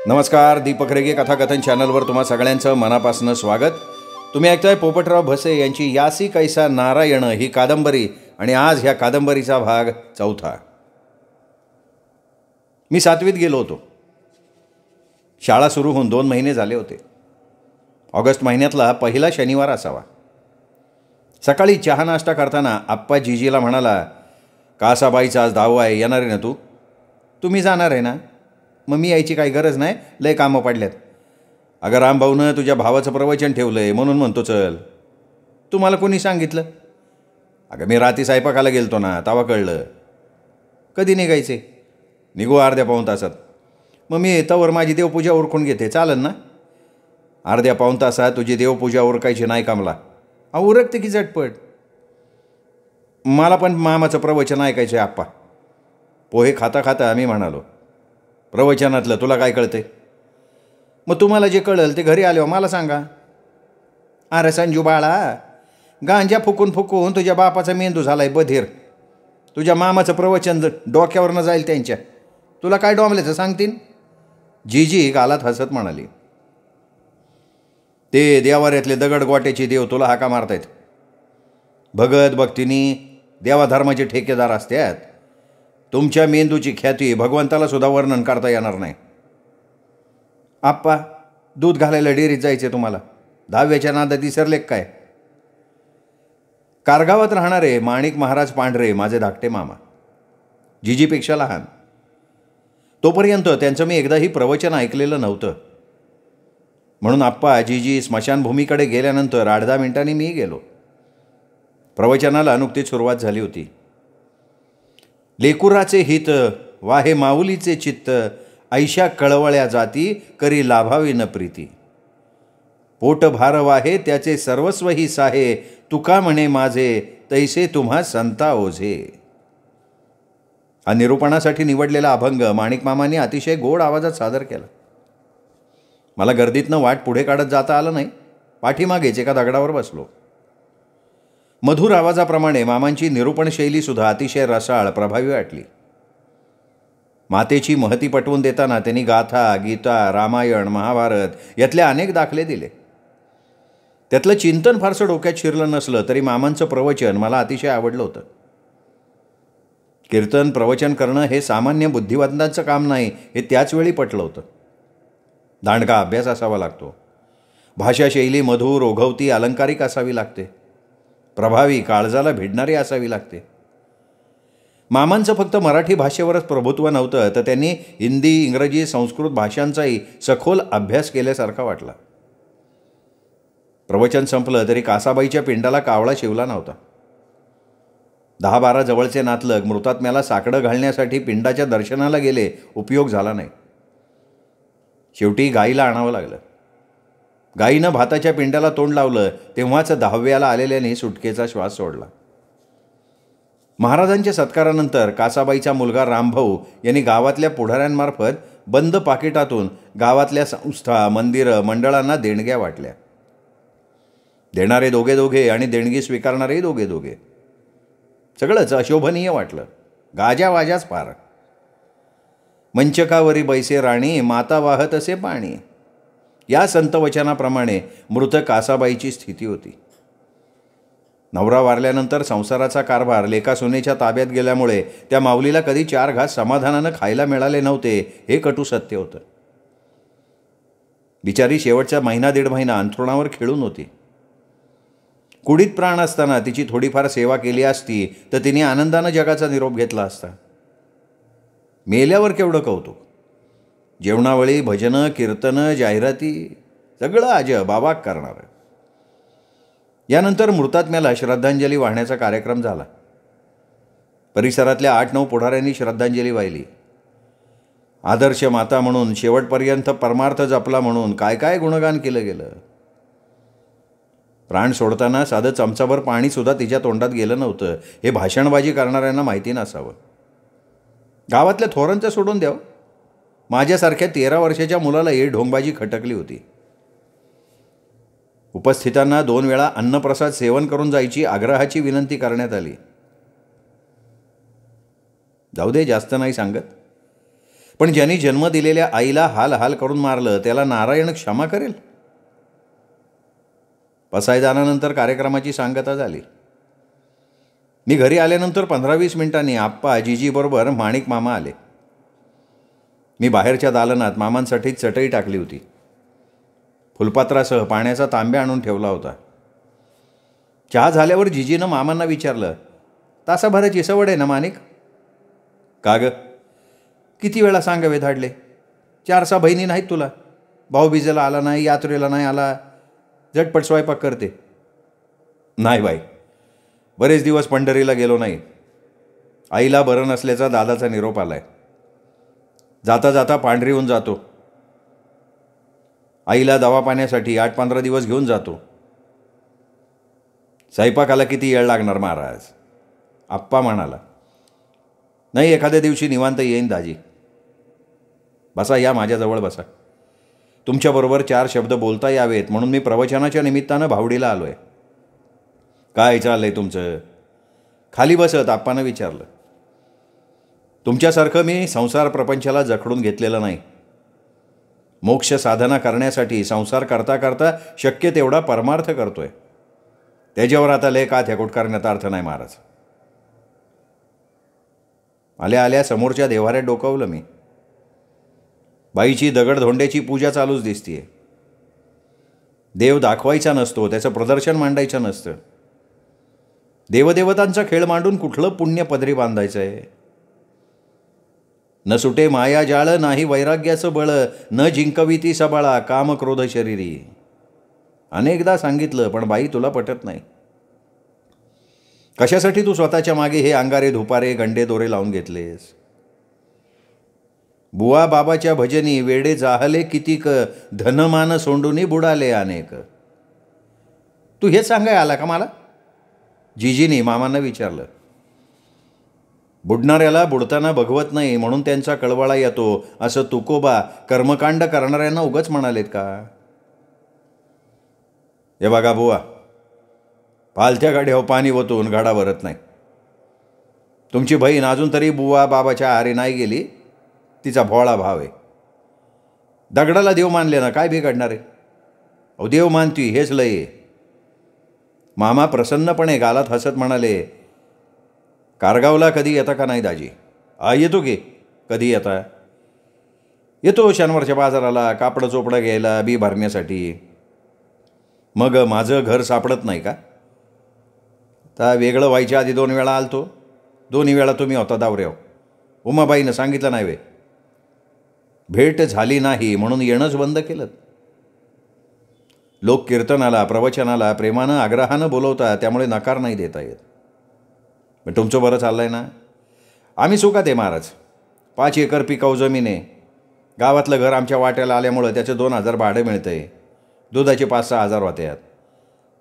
नमस्कार. दीपक रेगे कथाकथन चॅनलवर तुम्हा सगळ्यांचं मनापासून स्वागत. तुम्ही ऐकताय पोपटराव भसे यांची यासी कैसा नारायण ही कादंबरी आणि आज ह्या कादंबरीचा भाग 4. मी 7वीत गेलो होतो. शाळा सुरू होऊन 2 महिने झाले होते. ऑगस्ट महिन्यातला पहिला शनिवार असावा. सकाळी चहा नाश्ता करताना आप्पा जीजीला म्हणाला, कासाबाईचा आज दहावा आहे, येणार आहे ना तू? तुम्ही जाणार आहे ना? मग मी यायची काही गरज नाही, लय कामं पडल्यात. अगं रामभाऊनं तुझ्या भावाचं प्रवचन ठेवलं आहे म्हणून म्हणतो चल. तुम्हाला कोणी सांगितलं? अगं मी रात्री स्वयंपाकाला गेलतो ना, तेव्हा कळलं. कधी निघायचे? निघू अर्ध्या पाऊण तासात. मग मी तवर माझी देवपूजा उरकून घेते, चालेल ना? अर्ध्या पाऊण तासात तुझी देवपूजा उरकायची नाही कामला? उरकते की झटपट. मला पण मामाचं प्रवचन ऐकायचं आहे आप्पा. पोहे खाता खाता आम्ही म्हणालो, प्रवचनातलं तुला काय कळते? मग तुम्हाला जे कळलं ते घरी आल्यावर मला सांगा. अरे संजू बाळा, गांजा फुकून फुकून तुझ्या बापाचा मेंदू झालाय बधीर. तुझ्या मामाचं प्रवचन डोक्यावरनं जाईल त्यांच्या. तुला काय डोंबल्याचं सांगतीन? जीजी गालात हसत म्हणाली, ते देवाऱ्यातले दगड गोट्याचे देव तुला हाका मारतायत. भगत भक्तिनी देवाधर्माचे ठेकेदार असतात. तुमच्या मेंदूची ख्याती भगवंताला सुद्धा वर्णन करता येणार नाही. आप्पा, दूध घालायला डेअरीत जायचे तुम्हाला? 10व्याच्या नादात विसरले काय? कारगावात राहणारे माणिक महाराज पांढरे माझे धाकटे मामा, जीजीपेक्षा लहान. तोपर्यंत त्यांचं मी एकदाही प्रवचन ऐकलेलं नव्हतं. म्हणून आप्पा जीजी स्मशानभूमीकडे गेल्यानंतर 8-10 मिनिटांनी मी गेलो. प्रवचनाला नुकतीच सुरुवात झाली होती. लेकुराचे हित वाहे माऊलीचे चित्त, ऐशा कळवळ्या जाती करी लाभावी न प्रीती. पोट भार वाहे त्याचे सर्वस्व ही साहे, तुका म्हणे माझे तैसे तुम्हा संता ओझे. हा निरूपणासाठी निवडलेला अभंग माणिक मामाने अतिशय गोड आवाजात सादर केला. मला गर्दीतनं वाट पुढे काढत जाता आलं नाही. पाठीमागेच एका दगडावर बसलो. मधुर आवाजाप्रमाणे मामांची निरूपण शैलीसुद्धा अतिशय रसाळ प्रभावी वाटली. मातेची महती पटवून देताना त्यांनी गाथा, गीता, रामायण, महाभारत यातले अनेक दाखले दिले. त्यातलं चिंतन फारसं डोक्यात शिरलं नसलं तरी मामांचं प्रवचन मला अतिशय आवडलं होतं. कीर्तन प्रवचन करणं हे सामान्य बुद्धिवंतांचं काम नाही हे त्याचवेळी पटलं होतं. दांडगा अभ्यास असावा लागतो. भाषाशैली मधुर, ओघवती, अलंकारिक असावी लागते. प्रभावी, काळजाला भिडणारी असावी लागते. मामांचं फक्त मराठी भाषेवरच प्रभुत्व नव्हतं, तर त्यांनी हिंदी, इंग्रजी, संस्कृत भाषांचाही सखोल अभ्यास केल्यासारखा वाटला. प्रवचन संपलं तरी कासाबाईच्या पिंडाला कावळा शिवला नव्हता. 10-12 जवळचे नातलग मृतात्म्याला साकडं घालण्यासाठी पिंडाच्या दर्शनाला गेले, उपयोग झाला नाही. शेवटी गाईला आणावं लागलं. गाईनं भाताच्या पिंडाला तोंड लावलं तेव्हाच 10व्याला आलेल्याने सुटकेचा श्वास सोडला. महाराजांच्या सत्कारानंतर कासाबाईचा मुलगा रामभाऊ यांनी गावातल्या पुढाऱ्यांमार्फत बंद पाकिटातून गावातल्या संस्था, मंदिरं, मंडळांना देणग्या वाटल्या. देणारे दोघे आणि देणगी स्वीकारणारेही दोघे. सगळंच अशोभनीय वाटलं. गाजावाजाच फार. मंचकावरी बैसे राणी, माता वाहत असे पाणी, या संतवचनाप्रमाणे मृत कासाबाईची स्थिती होती. नवरा वारल्यानंतर संसाराचा कारभार लेका सुनेच्या ताब्यात गेल्यामुळे त्या माऊलीला कधी 4 घास समाधानानं खायला मिळाले नव्हते हे कटू सत्य होतं. बिचारी शेवटचा 1.5 महिना अंथरुणावर खिळून होती. कुडीत प्राण असताना तिची थोडीफार सेवा केली असती तर तिने आनंदानं जगाचा निरोप घेतला असता. मेल्यावर केवढं कौतुक. जेवणावेळी भजनं, कीर्तनं, जाहिराती, सगळं अजब अवाक करणारं. यानंतर मृतात्म्याला श्रद्धांजली वाहण्याचा कार्यक्रम झाला. परिसरातल्या 8-9 पुढाऱ्यांनी श्रद्धांजली वाहिली. आदर्श माता म्हणून, शेवटपर्यंत परमार्थ जपला म्हणून काय काय गुणगान केलं गेलं. प्राण सोडताना साधं चमचाभर पाणीसुद्धा तिच्या तोंडात गेलं नव्हतं हे भाषणबाजी करणाऱ्यांना माहिती नसावं. गावातल्या थोरांचं सोडून द्यावं, माझ्यासारख्या 13 वर्षाच्या मुलाला ही ढोंगबाजी खटकली होती. उपस्थितांना 2 वेळा अन्नप्रसाद सेवन करून जायची आग्रहाची विनंती करण्यात आली. जाऊ दे, जास्त नाही सांगत. पण ज्यांनी जन्म दिलेल्या आईला हाल हाल करून मारलं त्याला नारायण क्षमा करेल? पसायदानानंतर कार्यक्रमाची सांगता झाली. मी घरी आल्यानंतर 15-20 मिनिटांनी आप्पा जीजीबरोबर माणिक मामा आले. मी बाहेरच्या दालनात मामांसाठी चटई टाकली होती. फुलपात्रासह पाण्याचा तांब्या आणून ठेवला होता. चहा झाल्यावर जीजीनं मामांना विचारलं, तासाभराची सवड आहे ना माणिक? का ग? किती वेळा सांगावे धाडले? 4-6 बहिणी नाहीत तुला? भाऊबीजेला आला नाही, यात्रेला नाही आला, झटपट स्वयंपाक करते. नाही बाई, बरेच दिवस पंढरीला गेलो नाही. आईला बरं नसल्याचा दादाचा निरोप आलाय. जाता जाता पांढरी होऊन जातो. आईला दवापाण्यासाठी 8-15 दिवस घेऊन जातो. स्वयंपाकाला किती वेळ लागणार महाराज? आप्पा म्हणाला. नाही, एखाद्या दिवशी निवांत येईन दाजी. बसा, या माझ्याजवळ बसा. तुमच्याबरोबर 4 शब्द बोलता यावेत म्हणून मी प्रवचनाच्या निमित्तानं भावडीला आलो आहे. काय चाललंय तुमचं? खाली बसत आप्पानं विचारलं. तुमच्यासारखं मी संसार प्रपंचाला जखडून घेतलेलं नाही. मोक्ष साधना करण्यासाठी संसार करता करता शक्य तेवढा परमार्थ करतोय. त्याच्यावर आता लय का थेकूट करण्यात अर्थ नाही महाराज. आल्या आल्या समोरच्या देव्हाऱ्यात डोकावलं मी. बाईची दगडधोंड्याची पूजा चालूच दिसतीये. देव दाखवायचा नसतो, त्याचं प्रदर्शन मांडायचं नसतं. देवदेवतांचा खेळ मांडून कुठलं पुण्य पदरी बांधायचं आहे? न सुटे माया जाळ, नाही वैराग्याचं बळ, न जिंकविती सबळा, काम क्रोध शरीरी. अनेकदा सांगितलं, पण बाई तुला पटत नाही. कशासाठी तू स्वतःच्या मागे हे अंगारे धुपारे गंडे दोरे लावून घेतलेस? बुवा बाबाच्या भजनी वेडे जाहले कितीक, धनमान सोंडूनी बुडाले अनेक. तू हेच सांगाय आला का मला? जीजीनी मामांना विचारलं. बुडणाऱ्याला बुडताना बघवत नाही म्हणून त्यांचा कळवळा येतो, असं तुकोबा कर्मकांड करणाऱ्यांना उगाच म्हणालेत का? हे बघा बुवा, पालथ्या गाड्यावर पाणी ओतून गाडा भरत नाही. तुमची बहीण अजून तरी बुवा बाबाच्या आहारी नाही गेली. तिचा भोळा भाव आहे. दगडाला देव मानले ना काय बिघडणार आहे? अहो, देव मानती हेच लय आहे. मामा प्रसन्नपणे गालात हसत म्हणाले, कारगावला कधी येता का नाही दाजी? येतो की. कधी येता? येतो शनिवारच्या बाजाराला कापडं चोपडं घ्यायला, बी भरण्यासाठी. मग माझं घर सापडत नाही का? तर वेगळं व्हायच्या आधी 2 वेळा आलतो. 2 वेळा तुम्ही होता दावऱ्यावर. उमाबाईनं सांगितलं नाही वे? भेट झाली नाही म्हणून येणंच बंद केलं. लोक कीर्तनाला प्रवचनाला प्रेमानं आग्रहानं बोलवतात, त्यामुळे नकार नाही देता येत. पण तुमचं बरं चाललंय ना? आम्ही सुखात आहे महाराज. 5 एकर पिकाऊ जमीन आहे. गावातलं घर आमच्या वाट्याला आल्यामुळं त्याचं 2,000 भाडं मिळतं आहे. दुधाचे 5-6 हजार होत्यात.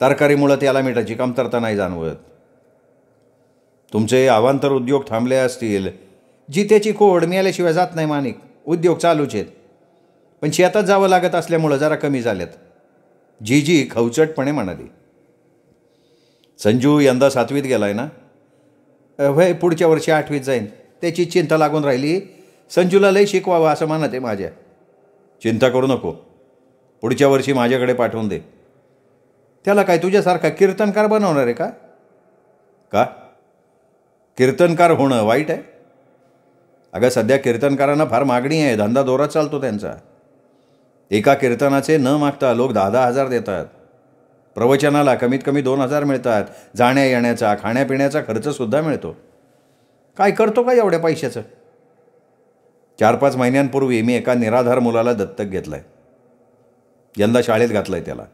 तरकारीमुळं त्याला मिठाची कमतरता नाही जाणवत. तुमचे अवांतर उद्योग थांबले असतील. जित्याची खोड मिळाल्याशिवाय जात नाही माणिक. उद्योग चालूच आहेत, पण शेतात जावं लागत असल्यामुळं जरा कमी झाल्यात. जीजी खवचटपणे म्हणाली. संजू यंदा 7वीत गेलाय ना? वय पुढच्या वर्षी 8वीत जाईन. त्याची चिंता लागून राहिली. संजूला लय शिकवावं असं म्हणत आहे माझ्या. चिंता करू नको, पुढच्या वर्षी माझ्याकडे पाठवून दे. त्याला काय तुझ्यासारखा कीर्तनकार बनवणार आहे का? का कीर्तनकार होणं वाईट आहे? अगं, सध्या कीर्तनकारांना फार मागणी आहे. धंदा दोरात चालतो त्यांचा. एका कीर्तनाचे न मागता लोक 10-10 हजार देतात. प्रवचनाला कमीत कमी 2,000 मिळतात. जाण्या येण्याचा खाण्यापिण्याचा खर्चसुद्धा मिळतो. काय करतो का एवढ्या पैशाचं? 4-5 महिन्यांपूर्वी मी एका निराधार मुलाला दत्तक घेतलं आहे. यंदा शाळेत घातलं आहे त्याला.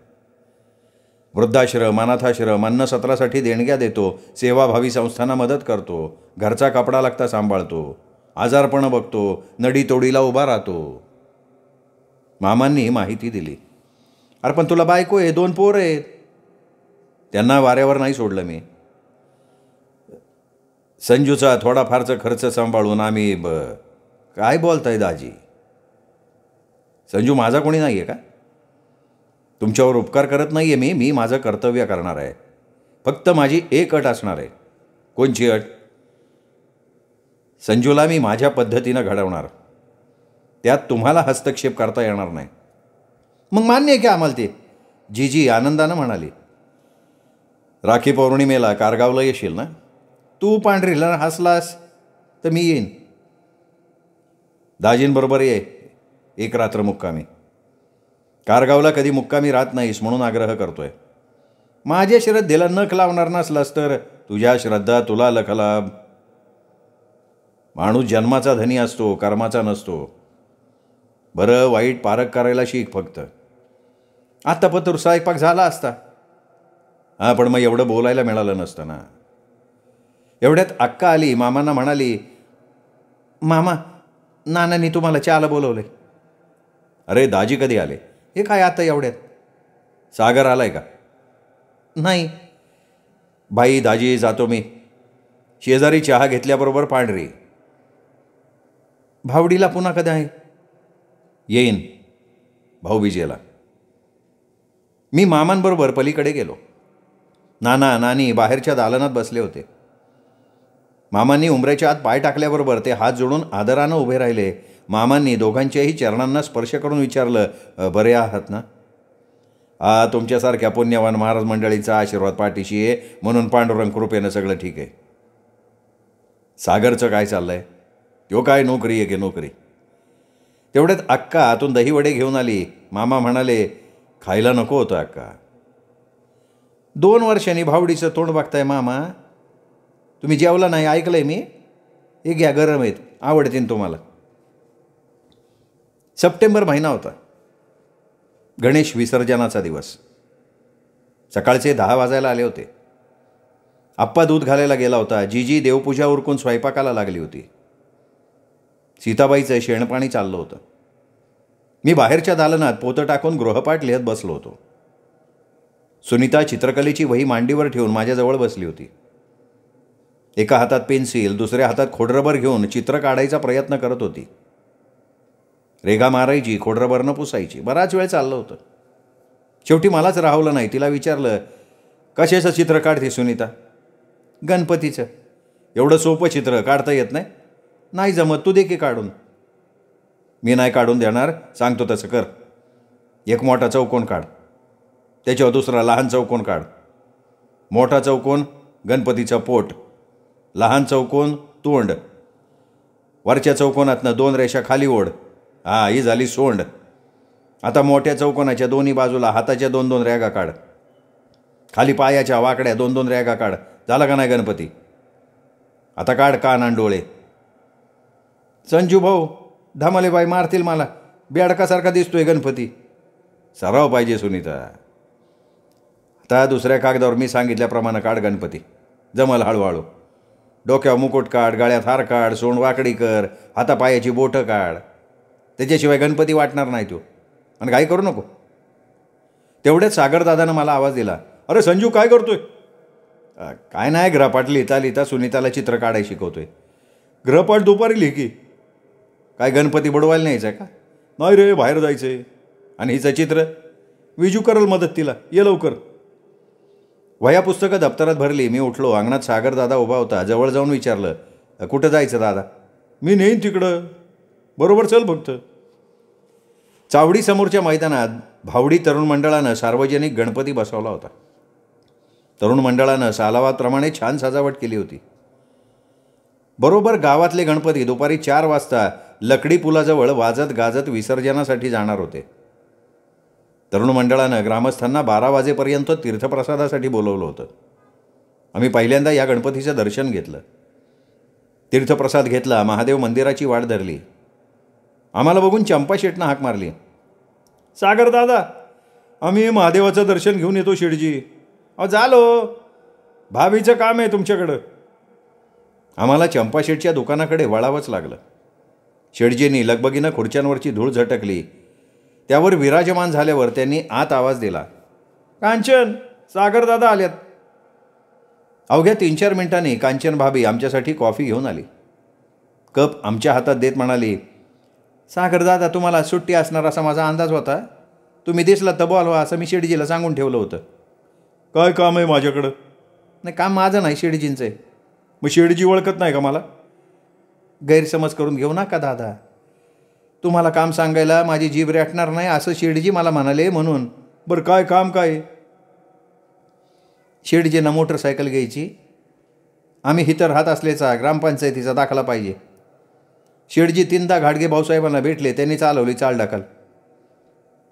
वृद्धाश्रम अनाथाश्रम अन्नसत्रासाठी देणग्या देतो. सेवाभावी संस्थांना मदत करतो. घरचा कपडा लागता सांभाळतो. आजारपणं बघतो. नडीतोडीला उभा राहतो. मामांनी माहिती दिली. अरे पण तुला बायको आहे, 2 पोरं आहेत. त्यांना वाऱ्यावर नाही सोडलं मी. संजूचा थोडाफारचा खर्च सांभाळून आम्ही काय बोलताय दाजी? संजू माझा कोणी नाही आहे का? तुमच्यावर उपकार करत नाही आहे मी माझं कर्तव्य करणार आहे. फक्त माझी एक अट असणार आहे. कोणची अट? संजूला मी माझ्या पद्धतीनं घडवणार. त्यात तुम्हाला हस्तक्षेप करता येणार नाही. मग मान्य आहे की आम्हाला ते, जीजी आनंदानं म्हणाली. राखी पौर्णिमेला कारगावला येशील ना? तू पांढरीला हसलास तर मी येईन. दाजींबरोबर ये, एक रात्र मुक्कामी. कारगावला कधी मुक्कामी राहत नाहीस म्हणून आग्रह करतोय. माझ्या श्रद्धेला नख लावणार नसलास तर तुझ्या श्रद्धा तुला लखलाभ. माणूस जन्माचा धनी असतो, कर्माचा नसतो. बरं वाईट पारख करायला शिक फक्त. आत्ता पत्र स्वयंपाक झाला असता. हां, पण मग एवढं बोलायला मिळालं नसतं ना. एवढ्यात अक्का आली. मामांना म्हणाली, मामा, नानांनी तुम्हाला चहाला बोलवले. अरे दाजी कधी आले? हे काय आता एवढ्यात? सागर आलाय का? नाही. बाई दाजी जातो मी. शेजारी चहा घेतल्याबरोबर पांढरी. भावडीला पुन्हा कधी आहे? येईन भाऊबीजेला. मी मामांबरोबर पलीकडे गेलो. नाना नानी बाहेरच्या दालनात बसले होते. मामांनी उंबऱ्याच्या आत पाय टाकल्याबरोबर ते हात जोडून आदरानं उभे राहिले. मामांनी दोघांच्याही चरणांना स्पर्श करून विचारलं, बरे आहात ना? तुमच्यासारख्या पुण्यवान महाराज मंडळीचा आशीर्वाद पाठीशी आहे म्हणून पांडुरंग कृपेनं सगळं ठीक आहे. सागरचं काय चाललंय? तो काय नोकरी आहे की नोकरी? तेवढ्यात अक्का आतून दहीवडे घेऊन आली. मामा म्हणाले, खायला नको होतं अक्का. 2 वर्षांनी भावडीचं तोंड बघताय मामा. तुम्ही जेवला नाही ऐकलंय मी. हे घ्या, गरम आहेत, आवडतील तुम्हाला. सप्टेंबर महिना होता. गणेश विसर्जनाचा दिवस. सकाळचे 10 वाजायला आले होते. आप्पा दूध घालायला गेला होता. जीजी देवपूजा उरकून स्वयंपाकाला लागली होती. सीताबाईचं शेणपाणी चाललं होतं. मी बाहेरच्या दालनात पोतं टाकून गृहपाठ लिहत बसलो होतो. सुनीता चित्रकलेची वही मांडीवर ठेवून माझ्याजवळ बसली होती. एका हातात पेन्सिल, दुसऱ्या हातात खोडरबर घेऊन चित्र काढायचा प्रयत्न करत होती. रेघा मारायची, खोडरबरनं पुसायची. बराच वेळ चाललं होतं. शेवटी मलाच राहवलं नाही. तिला विचारलं, कशाचं चित्र काढते सुनीता? गणपतीचं. एवढं सोपं चित्र काढता येत नाही? नाही जमत, तू दे की काढून. मी नाही काढून देणार, सांगतो तसं कर. एक मोठा चौकोन काढ, त्याच्यावर दुसरा लहान चौकोन काढ. मोठा चौकोन गणपतीचं पोट, लहान चौकोन तोंड, वरच्या चौकोनातनं 2 रेषा खाली ओढ. ही झाली सोंड. आता मोठ्या चौकोनाच्या दोन्ही बाजूला हाताच्या 2-2 रेगा काढ. खाली पायाच्या वाकड्या 2-2 रेगा काढ. झाला का नाही गणपती? आता काढ कान आणि डोळे. संजू भाऊ, धमालेबाई मारतील मला. बेडकासारखा दिसतोय गणपती. सराव पाहिजे सुनीता. आता दुसऱ्या कागदावर मी सांगितल्याप्रमाणे काढ गणपती. जमल हळूहळू. डोक्यावर मुकुट काढ, गळ्यात हार काढ, सोंड वाकडी कर, हातापायाची बोटं काढ. त्याच्याशिवाय गणपती वाटणार नाही तो. आणि काही करू नको. तेवढ्याच सागरदादानं मला आवाज दिला, अरे संजू काय करतोय? काय नाही, ग्रहपाठ लिहिता लिहिता सुनीताला चित्र काढायला शिकवतोय. ग्रहपाठ दुपारी लिहि की. काय गणपती बुडवायला न्यायचं का? नाही रे, बाहेर जायचं आहे. आणि हिचं चित्र? विजू करल मदत तिला, ये लवकर. वह्या पुस्तकं दप्तरात भरली. मी उठलो. अंगणात सागरदादा उभा होता. जवळ जाऊन विचारलं, कुठं जायचं दादा? मी नेईन तिकडं, बरोबर चल फक्त. चावडी समोरच्या मैदानात भावडी तरुण मंडळानं सार्वजनिक गणपती बसवला होता. तरुण मंडळानं सालावादप्रमाणे छान सजावट केली होती. बरोबर गावातले गणपती दुपारी 4 वाजता लकडी पुलाजवळ वाजत गाजत विसर्जनासाठी जाणार होते. तरुण मंडळानं ग्रामस्थांना 12 वाजेपर्यंत तीर्थप्रसादासाठी बोलवलं होतं. आम्ही पहिल्यांदा या गणपतीचं दर्शन घेतलं. तीर्थप्रसाद घेतला. महादेव मंदिराची वाट धरली. आम्हाला बघून चंपा शेटनं हाक मारली, सागर दादा, आम्ही महादेवाचं दर्शन घेऊन येतो शेठजी. झालो, भाभीचं काम आहे तुमच्याकडं. आम्हाला चंपा शेठच्या दुकानाकडे वळावंच लागलं. शेठजींनी लगबगीनं खुर्च्यांवरची धूळ झटकली. त्यावर विराजमान झाल्यावर त्यांनी आत आवाज दिला, कांचन, सागरदादा आल्यात. अवघ्या 3-4 मिनिटांनी कांचन भाभी आमच्यासाठी कॉफी घेऊन आली. कप आमच्या हातात देत म्हणाली, सागरदादा, तुम्हाला सुट्टी असणार असा माझा अंदाज होता. तुम्ही दिसला तर बोलवा असं मी शेठजीला सांगून ठेवलं होतं. काय काम आहे माझ्याकडं? नाही, काम माझं नाही, शेठजींचं आहे. मग शेठजी ओळखत नाही का मला? गैरसमज करून घेऊ नका दादा. तुम्हाला काम सांगायला माझी जीभ रेटणार नाही असं शेठजी मला म्हणाले म्हणून. बरं काय काम काय? शेठजींना मोटरसायकल घ्यायची. आम्ही इथं राहत असल्याचा ग्रामपंचायतीचा दाखला पाहिजे. शेठजी 3दा घाटगे भाऊसाहेबांना भेटले. त्यांनी चालवली चालढकल.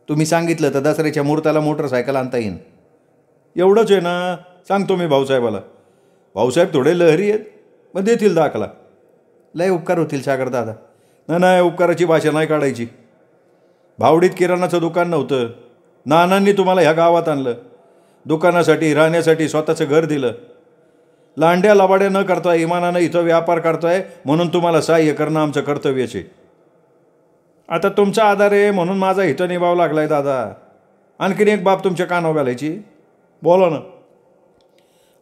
तुम्ही सांगितलं तर दसऱ्याच्या मुहूर्ताला मोटरसायकल आणता येईन. एवढंच आहे ना? सांगतो मी भाऊसाहेबाला. भाऊसाहेब थोडे लहरी आहेत, मग देतील दाखला. लय उपकार होतील सागरदादा. नाही, उपकाराची भाषा नाही काढायची. भावडीत किराणाचं दुकान नव्हतं. नानांनी तुम्हाला ह्या गावात आणलं. दुकानासाठी राहण्यासाठी स्वतःचं घर दिलं. लांड्या लबाड्या न करता इमानानं इथं व्यापार करताय म्हणून तुम्हाला सहाय्य करणं आमचं कर्तव्यच आहे. आता तुमचा आधार आहे म्हणून माझा हितं निभावं लागलाय दादा. आणखीन एक बाब तुमच्या कानावर घालायची. बोला ना.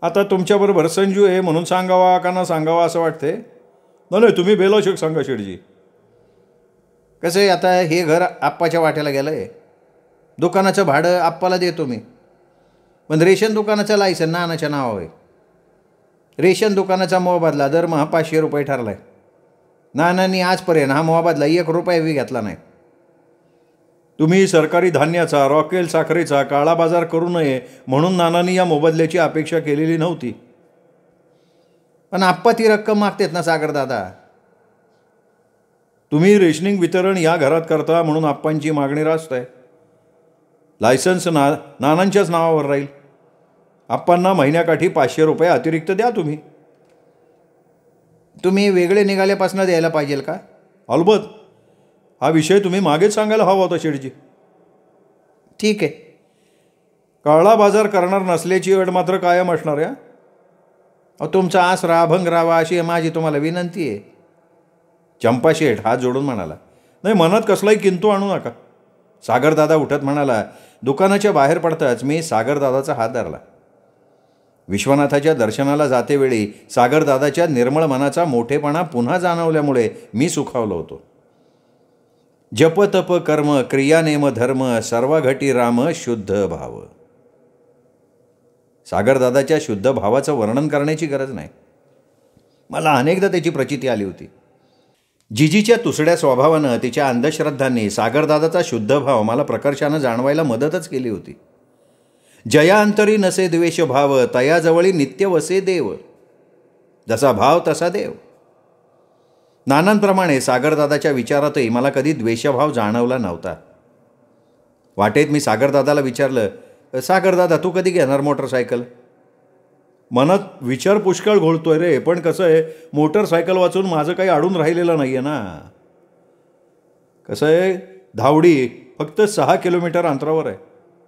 आता तुमच्याबरोबर संजू आहे म्हणून सांगावा का ना सांगावा असं वाटतंय. नाही तुम्ही बेलाशक सांगा शेठजी. कसं आहे, आता हे घर आप्पाच्या वाट्याला गेलं आहे. दुकानाचं भाडं आप्पाला देतो मी, पण रेशन दुकानाचं लायसन नानाच्या नावावर आहे. रेशन दुकानाचा मोबदला दरमहा 500 रुपये ठरला आहे. नानांनी आजपर्यंत हा मोबदला 1 रुपया बी घेतला नाही. तुम्ही सरकारी धान्याचा, रॉकेल साखरेचा काळा बाजार करू नये म्हणून नानांनी या मोबदल्याची अपेक्षा केलेली नव्हती. पण आप्पा ती रक्कम मागतात ना सागरदादा. तुम्ही रेशनिंग वितरण या घरात करता म्हणून आप्पांची मागणी रास्त आहे. लायसन्स नानांच्याच नावावर राहील. आप्पांना महिन्याकाठी 500 रुपये अतिरिक्त द्या. तुम्ही वेगळे निघाल्यापासून द्यायला पाहिजे का? अलबत. हा विषय तुम्ही मागेच सांगायला हवा होता शेठजी. ठीक आहे. काळा बाजार करणार नसल्याची अट मात्र कायम असणार आहे. तुमचा आसरा अभंग राहावा अशी माझी तुम्हाला विनंती आहे. चंपा शेठ हात जोडून म्हणाला. नाही, मनात कसलाही किंतू आणू नका. सागरदादा उठत म्हणाला. दुकानाच्या बाहेर पडताच मी सागरदादाचा हात धरला. विश्वनाथाच्या दर्शनाला जातेवेळी सागरदादाच्या निर्मळ मनाचा मोठेपणा पुन्हा जाणवल्यामुळे मी सुखावलो होतो. जप तप कर्म क्रिया नेम धर्म सर्व घटी राम शुद्ध भाव. सागरदादाच्या शुद्ध भावाचं वर्णन करण्याची गरज नाही. मला अनेकदा त्याची प्रचिती आली होती. जिजीच्या तुसड्या स्वभावानं, तिच्या अंधश्रद्धांनी सागरदादाचा शुद्ध भाव मला प्रकर्षानं जाणवायला मदतच केली होती. जया अंतरी नसे द्वेष भाव तयाजवळी नित्य वसे देव. जसा भाव तसा देव. नानांप्रमाणे सागरदादाच्या विचारातही मला कधी द्वेषभाव जाणवला नव्हता. वाटेत मी सागरदादाला विचारलं, सागरदादा तू कधी घेणार मोटरसायकल? मनात विचार पुष्कळ घोळतोय रे, पण कसं आहे, मोटरसायकल वाचून माझं काही अडून राहिलेलं नाही आहे ना. कसं आहे, धावडी फक्त 6 किलोमीटर अंतरावर आहे.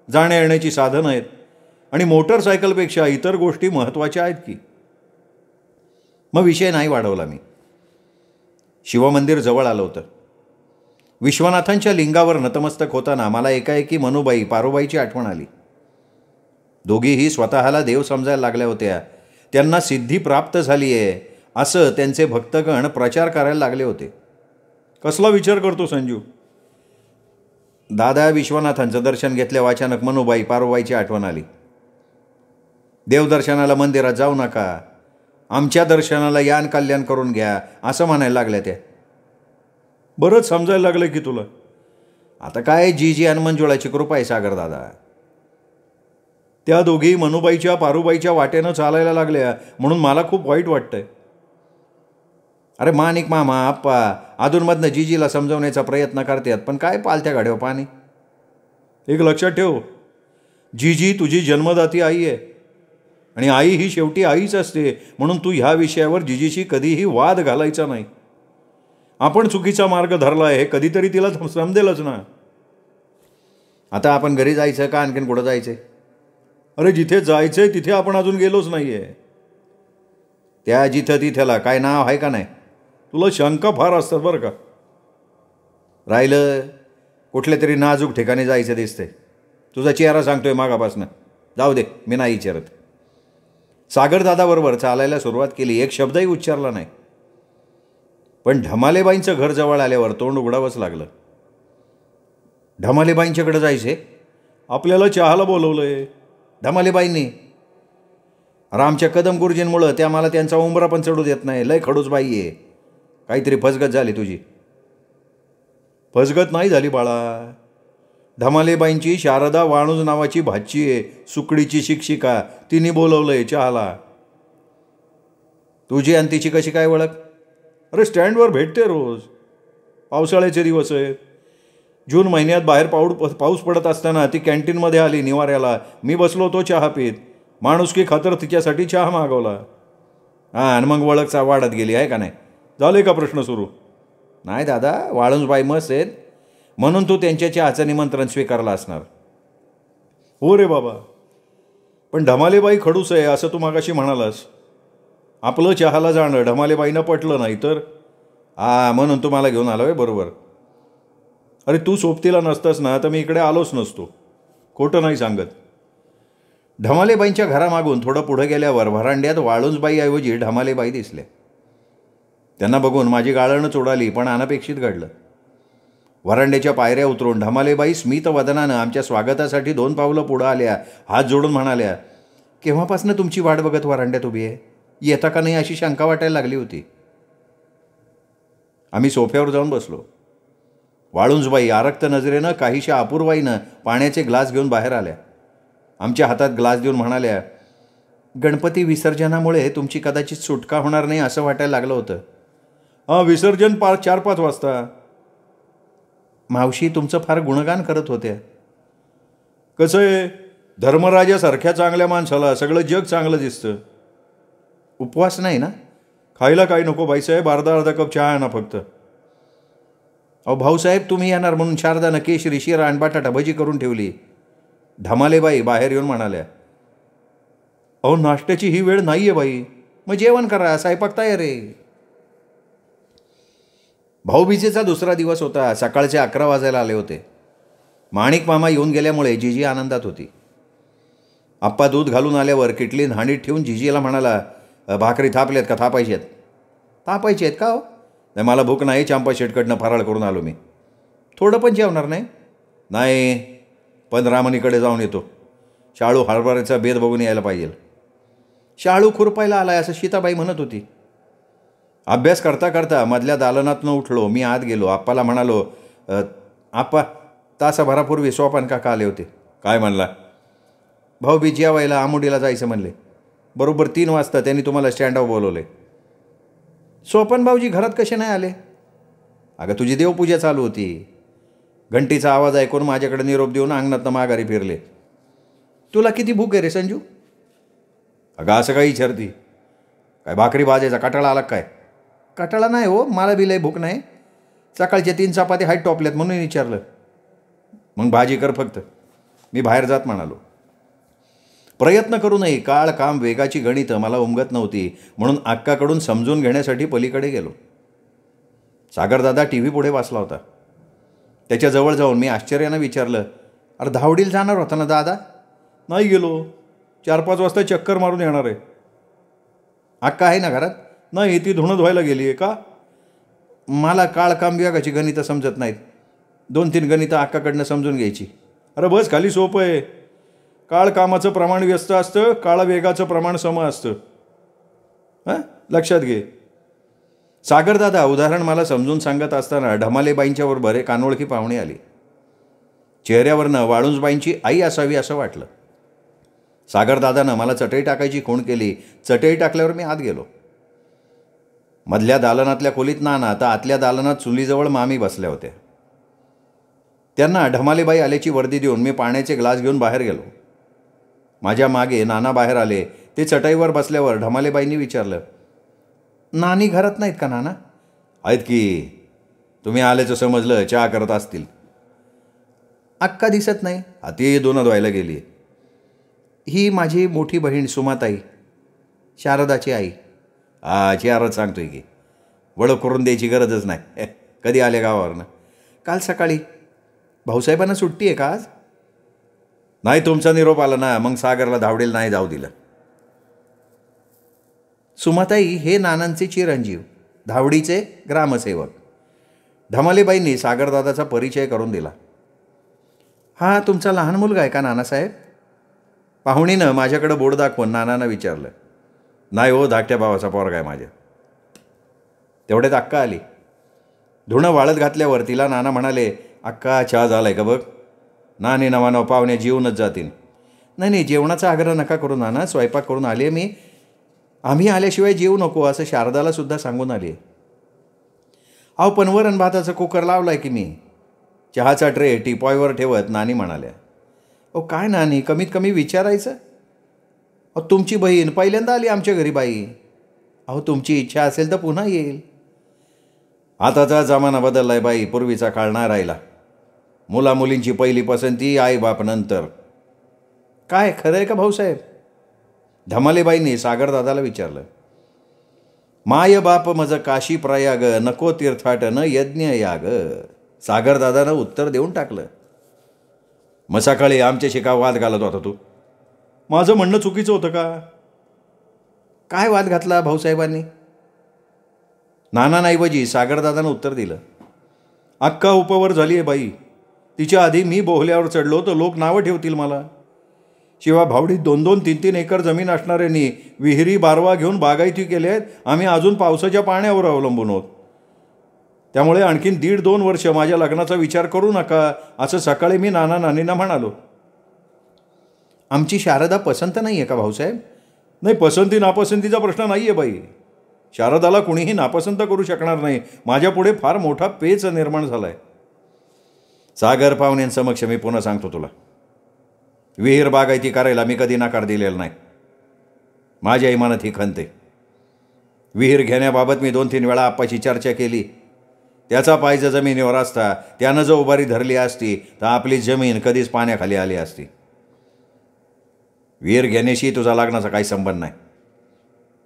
जाण्या येण्याची साधनं आहेत आणि मोटरसायकलपेक्षा इतर गोष्टी महत्त्वाच्या आहेत की. मग विषय नाही वाढवला मी. शिवमंदिर जवळ आलं होतं. विश्वनाथांच्या लिंगावर नतमस्तक होताना मला एकाएकी मनुबाई, पारुबाईची आठवण आली. दोघीही स्वतःला देव समजायला लागल्या होत्या. त्यांना सिद्धी प्राप्त झाली आहे असं त्यांचे भक्तगण प्रचार करायला लागले होते. कसला विचार करतो संजू? दादा विश्वनाथांचं दर्शन घेतल्या अचानक मनुबाई, पारुबाईची आठवण आली. देवदर्शनाला मंदिरात जाऊ नका, आमच्या दर्शनाला यान कल्याण करून घ्या असं म्हणायला लागल्या त्या. बरंच समजायला लागलं की तुला. आता काय जी आणि मंजुळाची कृपा आहे सागरदादा. त्या दोघी मनुबाईच्या, पारुबाईच्या वाटेनं चालायला लागल्या म्हणून मला खूप वाईट वाटतंय. अरे माणिक मामा, आप्पा अधूनमधनं जीजीला समजवण्याचा प्रयत्न करतात, पण काय पालत्या गाड्यावर पाणी. एक लक्षात ठेव, जीजी तुझी जन्मदाती आई आहे आणि आई ही शेवटी आईच असते. म्हणून तू ह्या विषयावर जीजीशी कधीही वाद घालायचा नाही. आपण चुकीचा मार्ग धरला आहे हे कधीतरी तिला समजेलच ना. आता आपण घरी जायचं का आणखीन कुठं जायचं? अरे जिथे जायचंय तिथे आपण अजून गेलोच नाही आहे. त्या जिथं तिथेला काय नाव आहे का नाही? तुला शंका फार असतात बरं का. राहिलं कुठल्या तरी नाजूक ठिकाणी जायचं दिसतंय. तुझा चेहरा सांगतोय मागापासनं. जाऊ दे, मी नाही विचारत. सागरदादाबरोबर चालायला सुरुवात केली. एक शब्दही उच्चारला नाही. पण ढमालेबाईंचं घर जवळ आल्यावर तोंड उघडावंच लागलं. ढमालेबाईंच्याकडे जायचे? आपल्याला चहाला बोलवलंय ढमालेबाईंनी. रामच्या कदम गुरुजींमुळं त्या मला त्यांचा उंबरा पण चढू देत नाही. लय खडूस बाई आहे. काहीतरी फसगत झाली तुझी. फसगत नाही झाली बाळा. धमालेबाईंची शारदा वाणूज नावाची भाची आहे, सुकडीची शिक्षिका. तिने बोलवलंय चहाला. तुझी आणि तिची कशी काय ओळख? अरे स्टँडवर भेटते रोज. पावसाळ्याचे दिवस आहेत. जून महिन्यात बाहेर पाऊस पडत असताना ती कॅन्टीनमध्ये आली निवाऱ्याला. मी बसलो होतो चहा पीत. माणुसकी खातर तिच्यासाठी चहा मागवला. हां, आणि मग ओळखचा वाढत गेली आहे का नाही? झाले का प्रश्न सुरू? नाही दादा, वाळुंजबाई मस्त आहेत म्हणून तू त्यांच्या चहाचं निमंत्रण स्वीकारलं असणार. हो रे बाबा, पण ढमालेबाई खडूस आहे असं तू मागाशी म्हणालास. आपलं चहाला जाणं ढमालेबाईनं पटलं नाही तर? म्हणून तू मला घेऊन आलो आहे. बरोबर. अरे तू सोबतीला नसतास ना तर मी इकडे आलोच नसतो. खोटं नाही सांगत. ढमालेबाईंच्या घरामागून थोडं पुढं गेल्यावर व्हरांड्यात वाळुंजबाईऐवजी ढमालेबाई दिसल्या. त्यांना बघून माझी गाळणच उडाली, पण अनपेक्षित घडलं. व्हरांड्याच्या पायऱ्या उतरून ढमालेबाई स्मित वदनानं आमच्या स्वागतासाठी 2 पावलं पुढं आल्या. हात जोडून म्हणाल्या, केव्हापासनं तुमची वाट बघत व्हरांड्यात उभी आहे? येता का नाही अशी शंका वाटायला लागली होती. आम्ही सोफ्यावर जाऊन बसलो. वाळुंजबाई आरक्त नजरेनं काहीशा अपूर्वाईनं पाण्याचे ग्लास घेऊन बाहेर आल्या. आमच्या हातात ग्लास देऊन म्हणाल्या, गणपती विसर्जनामुळे तुमची कदाचित सुटका होणार नाही असं वाटायला लागलं होतं. विसर्जन 4-5 वाजता. मावशी तुमचं फार गुणगान करत होत्या. कसं आहे, धर्मराजासारख्या चांगल्या माणसाला सगळं जग चांगलं दिसतं. उपवास नाही ना? खायला काही नको बाईसाहेब, अर्धा कप चहा आहे ना फक्त. भाऊसाहेब तुम्ही येणार म्हणून शारदानं केशरी, शिरा आणि बटाटा भजी करून ठेवली. ढमालेबाई बाहेर येऊन म्हणाल्या, नाश्त्याची ही वेळ नाही आहे बाई. मग जेवण करा, स्वयंपाक तयार आहे. भाऊबीजेचा दुसरा दिवस होता. सकाळचे 11 वाजायला आले होते. माणिक मामा येऊन गेल्यामुळे जिजी आनंदात होती. आप्पा दूध घालून आल्यावर किटलीन हांडीत ठेवून जिजीला म्हणाला, भाकरी थापल्यात का थापायची आहेत? थापायची आहेत का हो? नाही, मला भूक नाही. चांपा शेटकडनं फराळ करून आलो मी. थोडं पण जेवणार नाही? नाही, पण रामणीकडे जाऊन येतो. शाळू हरभऱ्याचा बेद बघून यायला पाहिजे. शाळू खुरपायला आलाय असं सीताबाई म्हणत होती. अभ्यास करता करता मधल्या दालनातनं उठलो. मी आत गेलो. आप्पाला म्हणालो, आप्पा तासाभरापूर्वी सोपान काका आले होते. काय म्हणला? भाऊबीज जेवायला आमुडीला जायचं म्हणले. बरोबर 3 वाजता त्यांनी तुम्हाला स्टँडवर बोलवले. सोपान भाऊजी घरात कसे नाही आले? अगं तुझी देवपूजा चालू होती. घंटीचा आवाज ऐकून माझ्याकडे निरोप देऊन अंगणातनं माघारी फिरले. तुला किती भूक आहे रे संजू? अगं असं काही विचारती? काय भाकरी भाजायचा कटाळा आला काय? कटाळा नाही हो, मला बी लय भूक नाही. सकाळच्या 3 चपाती हाईट टॉपल्यात म्हणून विचारलं. मग भाजी कर फक्त. मी बाहेर जात म्हणालो. प्रयत्न करूनही काळ काम वेगाची गणितं मला उमगत नव्हती, म्हणून अक्काकडून समजून घेण्यासाठी पलीकडे गेलो. सागरदादा टी व्ही पुढे बसला होता. त्याच्याजवळ जाऊन मी आश्चर्यानं विचारलं, अरे धावडीला जाणार होता ना दादा? नाही गेलो. 4-5 वाजता चक्कर मारून येणार आहे. अक्का आहे ना घरात? नाही, ती धुणं धुवायला गेली आहे. का? मला काळ काम विभागाची गणितं समजत नाहीत. 2-3 गणितं अक्काकडनं समजून घ्यायची. अरे बस खाली सोपं आहे. काळ कामाचं प्रमाण व्यस्त असतं, काळ वेगाचं प्रमाण सम असतं. लक्षात घे. सागरदादा उदाहरण मला समजून सांगत असताना ढमालेबाईंच्या बरोबर एक अनोळखी पाहुणे आली. चेहऱ्यावरनं वाळुंजबाईंची आई असावी असं वाटलं. सागरदादानं मला चटई टाकायची खूण केली. चटई टाकल्यावर मी आत गेलो. मधल्या दालनातल्या खोलीत नाना तर आतल्या दालनात चुलीजवळ मामी बसल्या होत्या. त्यांना ढमालेबाई आल्याची वर्दी देऊन मी पाण्याचे ग्लास घेऊन बाहेर गेलो. माझ्या मागे नाना बाहेर आले. ते चटईवर बसल्यावर ढमालेबाईंनी विचारलं, नानी घरात नाहीत का नाना? आहेत की. तुम्ही आल्याचं समजलं, चहा करत असतील. अक्का दिसत नाही. ती धुणं धुवायला गेली. ही माझी मोठी बहीण सुमाताई, शारदाची आई. चिहारच सांगतोय की. वळख करून द्यायची गरजच नाही. कधी आले गावावरनं? काल सकाळी. भाऊसाहेबांना सुट्टी आहे का आज? नाही, तुमचा निरोप आला ना, मग सागरला धावडेल नाही जाऊ दिलं. सुमाताई हे नानांचे चिरंजीव, धावडीचे ग्रामसेवक. ढमालेबाईंनी सागरदादाचा परिचय करून दिला. हा तुमचा लहान मुलगा आहे का नानासाहेब? पाहुणीनं माझ्याकडे बोट दाखवून नानांना विचारलं. नाही हो, धाकट्या भावाचा पोरगा आहे माझ्या. तेवढ्यात अक्का आली. धुणं वाळत घातल्यावर तिला नाना म्हणाले, अक्का चहा झालाय का बघ. नानी नवानं पाहुणे जेवूनच जातील. नाही जेवणाचा आग्रह नका करू नाना, स्वयंपाक करून आले मी. आम्ही आल्याशिवाय जेवू नको असं शारदाला सुद्धा सांगून आली. अहो पण वरण भाताचं कुकर लावलाय की मी. चहाचा ट्रे टीपॉयवर ठेवत नानी म्हणाल्या, अहो काय नानी, कमीत कमी विचारायचं. अहो तुमची बहीण पहिल्यांदा आली आमच्या घरी बाई. अहो तुमची इच्छा असेल तर पुन्हा येईल. आताचा जमाना बदललाय बाई, पूर्वीचा काळ नाही राहिला. मुलामुलींची पहिली पसंती आईबाप नंतर. काय खरं आहे का भाऊसाहेब? धमालेबाईंनी सागरदादाला विचारलं. माय बाप मज काशी प्रयाग, नको तीर्थाट न यज्ञ याग. सागरदादानं उत्तर देऊन टाकलं. मग सकाळी आमच्याशी का वाद घालत होता तू? माझं म्हणणं चुकीचं होतं का? काय वाद घातला भाऊसाहेबांनी? नानांऐवजी सागरदादानं उत्तर दिलं. अक्का उपवर झाली आहे बाई. तिच्या आधी मी बोहल्यावर चढलो तर लोक नावं ठेवतील मला. शिवाय भावडीत 2-2, 3-3 एकर जमीन असणाऱ्यांनी विहिरी बारवा घेऊन बागायती केले आहेत. आम्ही अजून पावसाच्या पाण्यावर अवलंबून आहोत. त्यामुळे आणखीन 1.5-2 वर्ष माझ्या लग्नाचा विचार करू नका असं सकाळी मी नानींना म्हणालो. आमची शारदा पसंत नाही आहे का भाऊसाहेब? नाही, पसंती नापसंतीचा प्रश्न नाही आहे बाई. शारदाला कुणीही नापसंत करू शकणार नाही. माझ्यापुढे फार मोठा पेच निर्माण झाला आहे. सागर पाहुण्यांसमक्ष मी पुन्हा सांगतो तुला, विहीर बागायती करायला मी कधी नकार दिलेला नाही. माझ्या इमानात ही खंत आहे. विहीर घेण्याबाबत मी 2-3 वेळा आप्पाची चर्चा केली. त्याचा पायजा जमिनीवर असता, त्यानं जर उभारी धरली असती तर आपली जमीन कधीच पाण्याखाली आली असती. विहीर घेण्याशी तुझा लग्नाचा काही संबंध नाही.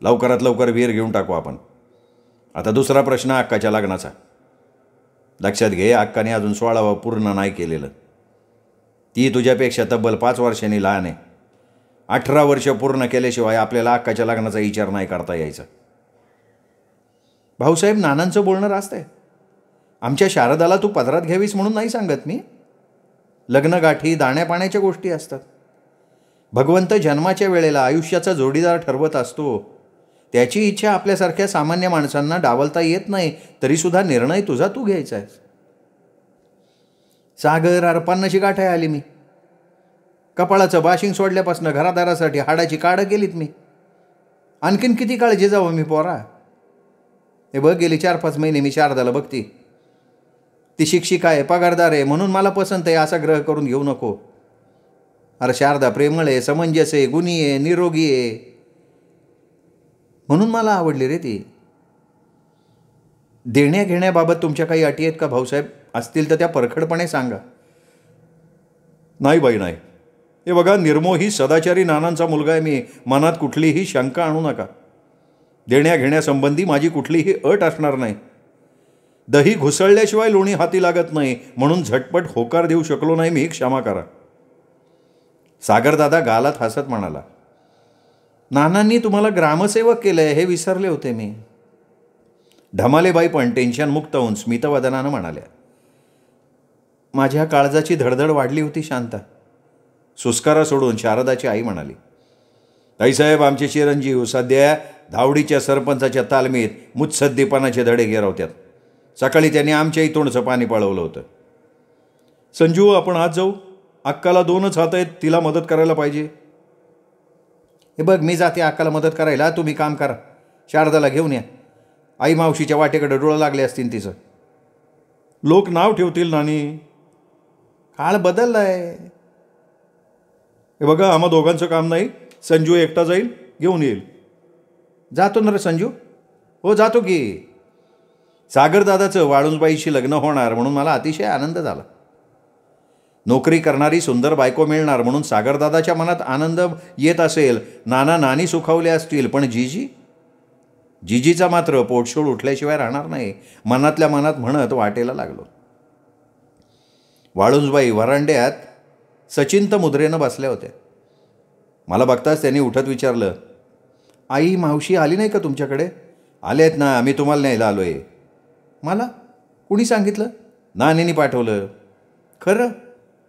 लवकरात लवकर विहीर घेऊन टाकू आपण. आता दुसरा प्रश्न अक्काच्या लग्नाचा. लक्षात घे, अक्काने अजून 16वा पूर्ण नाही केलेलं. ती तुझ्यापेक्षा तब्बल 5 वर्षांनी लहान आहे. 18 वर्ष पूर्ण केल्याशिवाय आपल्याला अक्काच्या लग्नाचा विचार नाही करता यायचा. भाऊसाहेब, नानांचं बोलणं रास्त आहे. आमच्या शारदाला तू पदरात घ्यावीस म्हणून नाही सांगत मी. लग्नगाठी दाण्यापाण्याच्या गोष्टी असतात. भगवंत जन्माच्या वेळेला आयुष्याचा जोडीदार ठरवत असतो. त्याची इच्छा आपल्यासारख्या सामान्य माणसांना डावलता येत नाही. तरीसुद्धा निर्णय तुझा तू घ्यायचा आहे. सागर, अरपांनाची गाठ आली मी. कपाळाचं बाशिंग सोडल्यापासून घरादारासाठी हाडाची काढं केलीत मी. आणखीन किती काळजी जावं मी पोरा? हे बघ, गेली 4-5 महिने मी शारदाला बघती. ती शिक्षिका आहे, पगारदार आहे, म्हणून मला पसंत आहे असा ग्रह करून घेऊ नको. अरे शारदा प्रेमळ आहे, समंजस आहे, गुणी आहे, निरोगी आहे, म्हणून मला आवडली रे ती. देण्या घेण्याबाबत तुमच्या काही अटी आहेत का भाऊसाहेब? असतील तर त्या परखडपणे सांगा. नाही बाई नाही. हे बघा, निर्मोही सदाचारी नानांचा मुलगा आहे मी. मनात कुठलीही शंका आणू नका. देण्या घेण्यासंबंधी माझी कुठलीही अट असणार नाही. दही घुसळल्याशिवाय लोणी हाती लागत नाही, म्हणून झटपट होकार देऊ शकलो नाही मी, क्षमा करा. सागरदादा गालात हसत म्हणाला, नानांनी तुम्हाला ग्रामसेवक केलंय हे विसरले होते मी. धमालेबाई पण टेन्शनमुक्त होऊन स्मितवदनानं म्हणाल्या, माझ्या काळजाची धडधड वाढली होती शांता. सुस्कारा सोडून शारदाची आई म्हणाली, ताईसाहेब, आमचे चिरंजीव सध्या धावडीच्या सरपंचाच्या तालमीत मुत्सद्दीपणाचे धडे गिरवतात. सकाळी त्यांनी आमच्याही तोंडचं पाणी पळवलं होतं. संजू, आपण आज जाऊ. अक्काला 2च हात आहेत, तिला मदत करायला पाहिजे. हे बघ, मी जाते अक्काला मदत करायला, तुम्ही काम करा. शारदाला घेऊन या. आई मावशीच्या वाटेकडे डोळं लागले असतील तिचं. लोक नाव ठेवतील नानी. काळ बदललाय. हे बघा, आम्हा दोघांचं काम नाही. संजू एकटा जाईल, घेऊन येईल. जातो ना रे संजू? हो जातो की. सागरदादाचं वाळुंजबाईशी लग्न होणार म्हणून मला अतिशय आनंद झाला. नोकरी करणारी सुंदर बायको मिळणार म्हणून सागरदादाच्या मनात आनंद येत असेल. नाना नानी सुखावले असतील, पण जिजीचा मात्र पोटशोळ उठल्याशिवाय राहणार नाही, मनातल्या मनात म्हणत वाटेला लागलो. वाळुंजबाई व्हरांड्यात सचिंत मुद्रेनं बसल्या होत्या. मला बघताच त्यांनी उठत विचारलं, आई मावशी आली नाही का तुमच्याकडे? आलेत ना, मी तुम्हाला न्यायला आलो आहे. मला कुणी सांगितलं? नानींनी पाठवलं. खरं?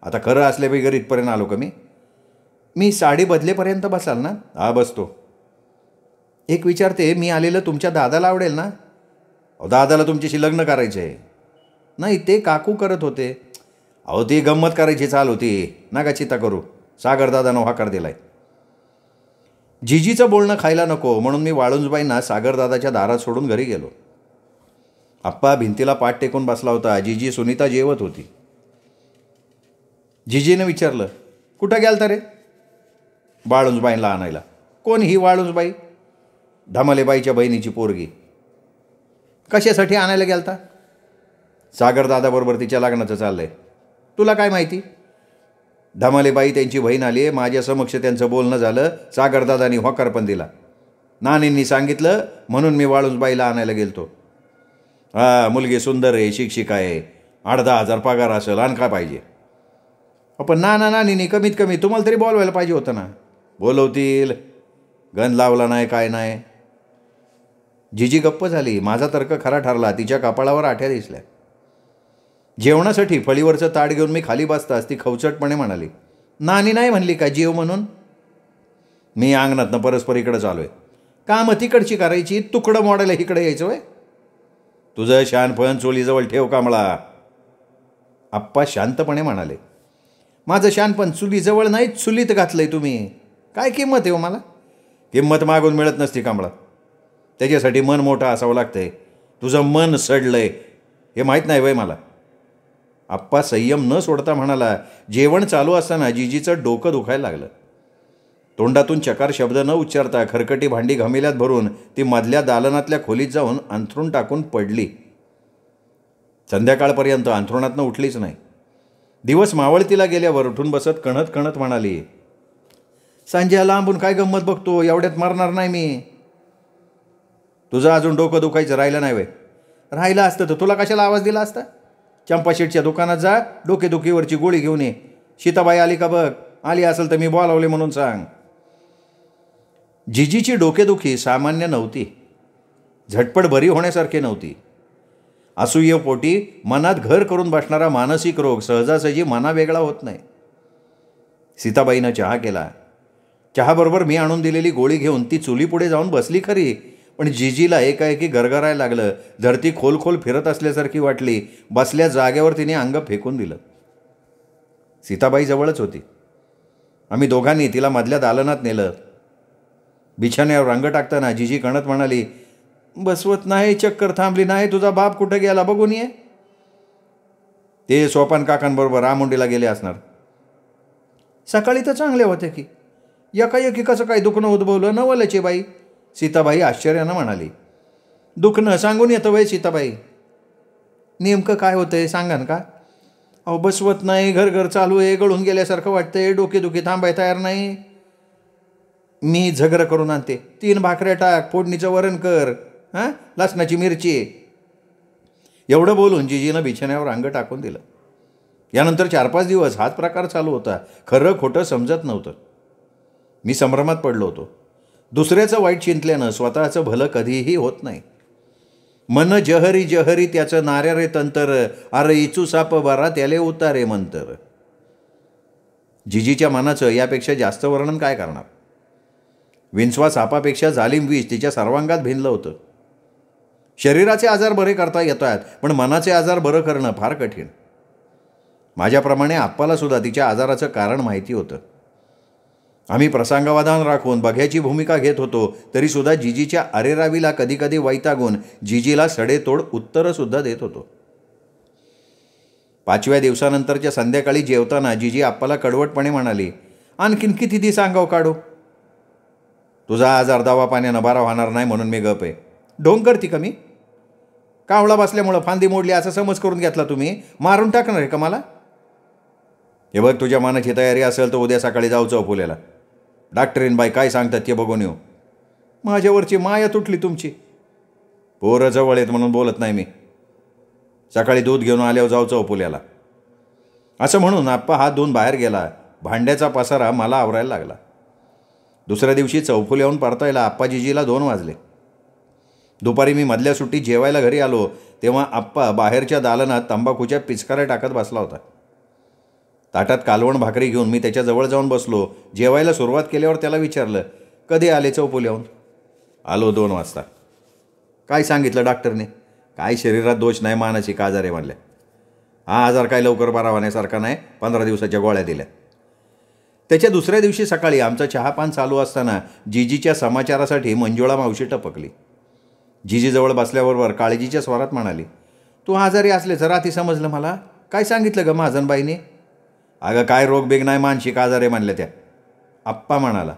आता खरं असल्यापैकी इथपर्यंत आलो का मी साडी बदलेपर्यंत बसाल ना? हा बसतो. एक विचारते, मी आलेलं तुमच्या दादाला आवडेल ना? दादाला तुमच्याशी लग्न करायचं आहे. नाही, ते काकू करत होते. अहो, ती गंमत करायची चाल होती, नका चिंता करू. सागरदादानं होकार दिलाय. जिजीचं बोलणं खायला नको म्हणून मी वाळुंजबाईंना सागरदादाच्या दारात सोडून घरी गेलो. आप्पा भिंतीला पाठ टेकून बसला होता. जिजी सुनीता जेवत होती. जिजीनं विचारलं, कुठं गेलता रे? वाळुंजबाईंना आणायला. कोण ही वाळुंजबाई? धमालेबाईच्या बहिणीची पोरगी. कशासाठी आणायला गेलता? सागरदादाबरोबर तिच्या लग्नाचं चाललंय. तुला काय माहिती? धमालेबाई त्यांची बहीण आली आहे, माझ्या समक्ष त्यांचं बोलणं झालं. सागरदादानी होकार पण दिला. नानींनी सांगितलं म्हणून मी वाळुंजबाईला आणायला गेलतो. मुलगी सुंदर आहे, शिक्षिका आहे, 8-10 हजार पगार असेल, आणि काय पाहिजे? पण नानींनी कमीत कमी तुम्हाला तरी बोलवायला पाहिजे होतं ना. बोलवतील, गण लावला नाही, काय नाही. जिजी गप्प झाली. माझा तर्क खरा ठरला. तिच्या कपाळावर आठ्या दिसल्या. जेवणासाठी फळीवरचं ताट घेऊन मी खाली बसताच ती खवचटपणे म्हणाली, नानी नाही म्हणली का जेव म्हणून? मी अंगणातनं परस्पर इकडं चालू आहे. कामं तिकडची करायची, तुकडं मोडायला इकडे यायचं वय? तुझं शहाणपण चोलीजवळ ठेव कामळा. आप्पा शांतपणे म्हणाले, माझं शहाणपण चुलीजवळ नाही, चुलीत घातलंय तुम्ही. काय किंमत आहे हो मला? किंमत मागून मिळत नसती कांबळा. त्याच्यासाठी मन मोठं असावं लागतंय. तुझं मन सडलंय हे माहीत नाही वय मला. आप्पा संयम न सोडता म्हणाला. जेवण चालू असताना जिजीचं डोकं दुखायला लागलं. तोंडातून चकार शब्द न उच्चारता खरकटी भांडी घमेल्यात भरून ती मधल्या दालनातल्या खोलीत जाऊन अंथरूण टाकून पडली. संध्याकाळपर्यंत अंथरुणातनं उठलीच नाही. दिवस मावळतीला गेल्यावर उठून बसत कणत कणत म्हणाली, संजय लांबून काय गंमत बघतो, एवढ्यात मरणार नाही मी. तुझं अजून डोकं दुखायचं राहिलं नाही वय? राहिलं असतं तर तुला कशाला आवाज दिला असता? चंपाशेठच्या दुकानात जा, डोकेदुखीवरची गोळी घेऊन ये. सीताबाई आली का बघ, आली असेल तर मी बोलावले म्हणून सांग. जिजीची डोकेदुखी सामान्य नव्हती, झटपट बरी होण्यासारखी नव्हती. असूयेपोटी मनात घर करून बसणारा मानसिक रोग सहजासहजी मनावेगळा होत नाही. सीताबाईनं चहा केला. चहाबरोबर मी आणून दिलेली गोळी घेऊन ती चुलीपुढे जाऊन बसली खरी, पण जिजीला एकाएकी गरगरायला लागलं. धरती खोल खोल फिरत असल्यासारखी वाटली. बसल्या जागेवर तिने अंग फेकून दिलं. सीताबाई जवळच होती. आम्ही दोघांनी तिला मधल्या दालनात नेलं. बिछाण्यावर अंग टाकताना जिजी कणत म्हणाली, बसवत नाही, चक्कर थांबली नाही, तुझा बाप कुठं गेला बघून ये. ते सोपान काकांबरोबर रामुंडीला गेले असणार. सकाळी तर चांगले होते की, एकाएकी कसं काय दुखणं उद्भवलं नवलचे बाई? सीताबाई आश्चर्यानं म्हणाली. दुखणं सांगून येतं वय सीताबाई? नेमकं काय होतंय सांगान का? अहो बसवत नाही, घर घर चालू आहे, गळून गेल्यासारखं वाटतंय, डोकेदुखी थांबाय तयार नाही. मी झगरं करून आणते, 3 भाकऱ्या टाक, फोडणीचं वरण कर, लसणाची मिरची. एवढं बोलून जिजीनं बिछाण्यावर अंग टाकून दिलं. यानंतर 4-5 दिवस हाच प्रकार चालू होता. खरं खोटं समजत नव्हतं. मी संभ्रमात पडलो होतो. दुसऱ्याचं वाईट चिंतल्यानं स्वतःचं भलं कधीही होत नाही. मन जहरी जहरी त्याचं नाऱ्या रे तंतर, अरे इचू साप बारा त्याले उतारे मंतर. जिजीच्या मनाचं यापेक्षा जास्त वर्णन काय करणार? विंचवा सापापेक्षा जालिम विष तिच्या सर्वांगात भिनलं होतं. शरीराचे आजार बरे करता येतात, पण मनाचे आजार बरं करणं फार कठीण. माझ्याप्रमाणे आप्पाला सुद्धा तिच्या आजाराचं कारण माहिती होतं. आम्ही प्रसंगावधान राखून बघ्याची भूमिका घेत होतो, तरीसुद्धा जिजीच्या अरेरावीला कधीकधी वैतागून जिजीला सडेतोड उत्तरंसुद्धा देत होतो. 5व्या दिवसानंतरच्या संध्याकाळी जेवताना जिजी आप्पाला कडवटपणे म्हणाली, आणखीन किती दिवस अंगाव काढू? तुझा आजार दवा पाण्यानं बरा होणार नाही म्हणून मी गप आहे. ढोंग करती का मी? कावळा बसल्यामुळं फांदी मोडली असा समज करून घेतला तुम्ही? मारून टाकणार आहे का मला? हे बघ, तुझ्या मनाची तयारी असेल तर उद्या सकाळी जाऊ चौफुल्याला. डॉक्टरीन बाई काय सांगतात ते बघून येऊ. माझ्यावरची माया तुटली तुमची. पोरं जवळ आहेत म्हणून बोलत नाही मी. सकाळी दूध घेऊन आल्यावर जाऊ चौफुल्याला. असं म्हणून आप्पा हात धुवून बाहेर गेला. भांड्याचा पसारा मला आवरायला लागला. दुसऱ्या दिवशी चौफुल्याहून परतायला आप्पा जिजीला 2 वाजले. दुपारी मी मधल्या सुट्टीत जेवायला घरी आलो तेव्हा आप्पा बाहेरच्या दालनात तंबाखूच्या पिचकाऱ्या टाकत बसला होता. ताटात कालवण भाकरी घेऊन मी त्याच्याजवळ जाऊन बसलो. जेवायला सुरुवात केल्यावर त्याला विचारलं, कधी आले चौफुल्याहून? आलो 2 वाजता. काय सांगितलं डॉक्टरने? काय शरीरात दोष नाही, मानसिक आजार आहे म्हणल्या. हा आजार काय लवकर बरा होण्यासारखा नाही, 15 दिवसाच्या गोळ्या दिल्या. त्याच्या दुसऱ्या दिवशी सकाळी आमचं चहापान चालू असताना जीजीच्या समाचारासाठी मंजुळा मावशी टपकली. जीजीजवळ बसल्याबरोबर काळजीच्या स्वरात म्हणाली, तू आजारी असल्याचं रात्री समजलं मला. काय सांगितलं ग महाजनबाईने? अगं काय रोग बेग नाही, मानसिक आजार आहे म्हणल्या त्या. आप्पा म्हणाला,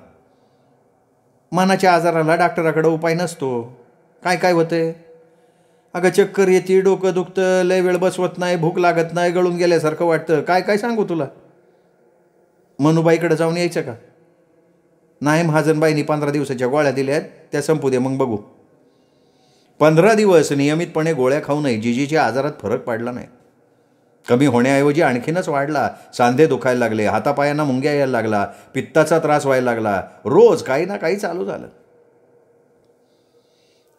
मनाच्या आजाराला डॉक्टराकडे उपाय नसतो. काय काय होतंय? अगं चक्कर येते, डोकं दुखतं, लय वेळ बसवत नाही, भूक लागत नाही, गळून गेल्यासारखं वाटतं. काय काय सांगू तुला? मनुबाईकडे जाऊन यायचं का? नाही, महाजनबाईंनी 15 दिवसाच्या गोळ्या दिल्या आहेत, त्या संपू दे मग बघू. 15 दिवस नियमितपणे गोळ्या खाऊनही जीजीच्या आजारात फरक पडला नाही. कमी होण्याऐवजी आणखीनच वाढला. सांधे दुखायला लागले, हातापायांना मुंग्या यायला लागला, पित्ताचा त्रास व्हायला लागला. रोज काही ना काही चालू झालं.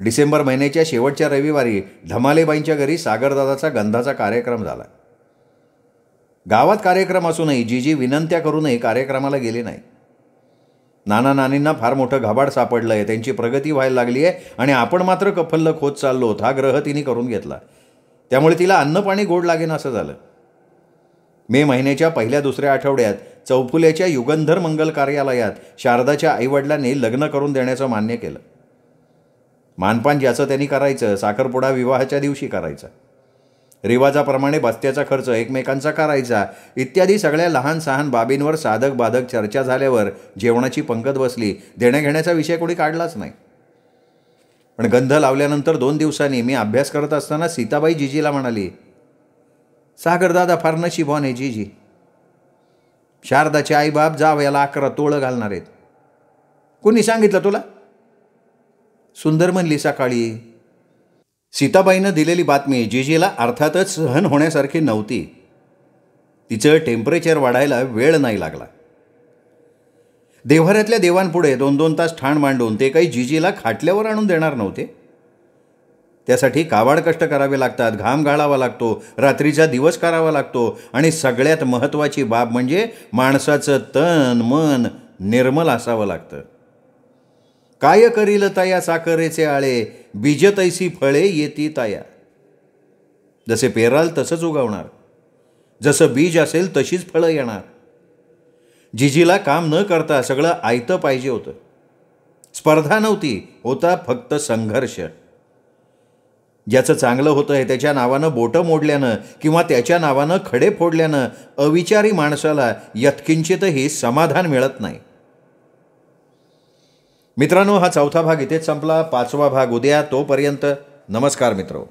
डिसेंबर महिन्याच्या शेवटच्या रविवारी धमालेबाईंच्या घरी सागरदादाचा गंधाचा कार्यक्रम झाला. गावात कार्यक्रम असूनही जीजी विनंत्या करूनही कार्यक्रमाला गेले नाही. नाना नानींना फार मोठं घाबाड सापडलं आहे, त्यांची प्रगती व्हायला लागली आहे आणि आपण मात्र कफल्लक होत चाललोत हा ग्रह तिने करून घेतला. त्यामुळे तिला अन्नपाणी गोड लागेन असं झालं. मे महिन्याच्या पहिल्या दुसऱ्या आठवड्यात चौफुल्याच्या युगंधर मंगल कार्यालयात शारदाच्या आईवडिलांनी लग्न करून देण्याचं मान्य केलं. मानपान ज्याचं त्यांनी करायचं, साखरपुडा विवाहाच्या दिवशी करायचा, रिवाजाप्रमाणे बस्त्याचा खर्च एकमेकांचा करायचा, इत्यादी सगळ्या लहान सहान बाबींवर साधक बाधक चर्चा झाल्यावर जेवणाची पंगत बसली. देण्याघेण्याचा विषय कोणी काढलाच नाही. पण गंध लावल्यानंतर 2 दिवसांनी मी अभ्यास करत असताना सीताबाई जीजीला म्हणाली, सागरदादा फार नशीबवान आहे जीजी. शारदाचे आईबाप जावयाला 11 तोळं घालणार आहेत. कोणी सांगितलं तुला? सुंदर म्हणली सकाळी. सीताबाईनं दिलेली बातमी जीजीला अर्थातच सहन होण्यासारखी नव्हती. तिचं टेम्परेचर वाढायला वेळ नाही लागला. देव्हाऱ्यातल्या देवांपुढे 2-2 तास ठाण मांडून ते काही जीजीला खाटल्यावर आणून देणार नव्हते. त्यासाठी काबाड कष्ट करावे लागतात, घाम गाळावा लागतो, रात्रीचा दिवस करावा लागतो आणि सगळ्यात महत्त्वाची बाब म्हणजे माणसाचं तन मन निर्मल असावं लागतं. काय करील तया साखरेचे आळे, बीज तैसी फळे येती तया. जसे पेराल तसंच उगवणार, जसं बीज असेल तशीच फळं येणार. जीजीला काम न करता सगळं आयतं पाहिजे होतं. स्पर्धा नव्हती, होता फक्त संघर्ष. ज्याचं चांगलं होतं आहे त्याच्या नावानं बोटं मोडल्यानं किंवा त्याच्या नावानं खडे फोडल्यानं अविचारी माणसाला यत्किंचितही समाधान मिळत नाही. मित्रांनो, हा 4था भाग इथेच संपला. 5वा भाग उद्या. तोपर्यंत नमस्कार मित्रो.